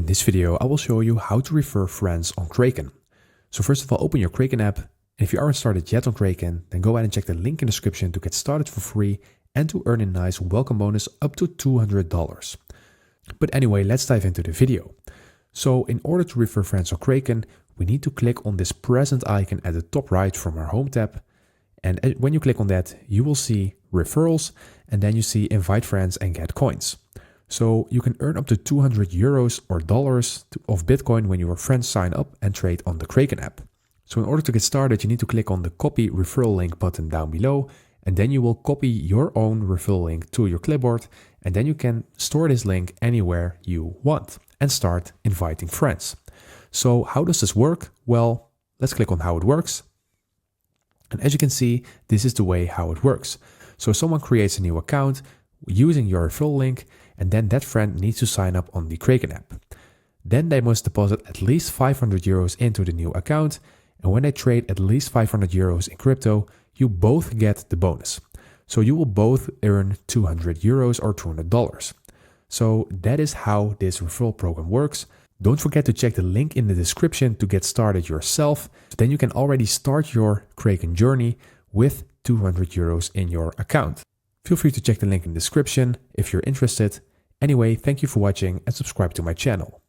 this video, I will show you how to refer friends on Kraken. So first of all, open your Kraken app. And if you aren't started yet on Kraken, then go ahead and check the link in the description to get started for free and to earn a nice welcome bonus up to $200. But anyway, let's dive into the video. So in order to refer friends on Kraken, we need to click on this present icon at the top right from our home tab. And when you click on that, you will see referrals, and then you see invite friends and get coins. So you can earn up to 200 euros or dollars of Bitcoin when your friends sign up and trade on the Kraken app. So in order to get started, you need to click on the copy referral link button down below, and then you will copy your own referral link to your clipboard, and then you can store this link anywhere you want and start inviting friends. So how does this work? Well, let's click on how it works. And as you can see, this is the way how it works. So someone creates a new account using your referral link, and then that friend needs to sign up on the Kraken app. Then they must deposit at least 500 euros into the new account, and when they trade at least 500 euros in crypto, you both get the bonus. So you will both earn 200 euros or $200. So that is how this referral program works. Don't forget to check the link in the description to get started yourself. Then you can already start your Kraken journey with 200 euros in your account. Feel free to check the link in the description if you're interested. Anyway, thank you for watching and subscribe to my channel.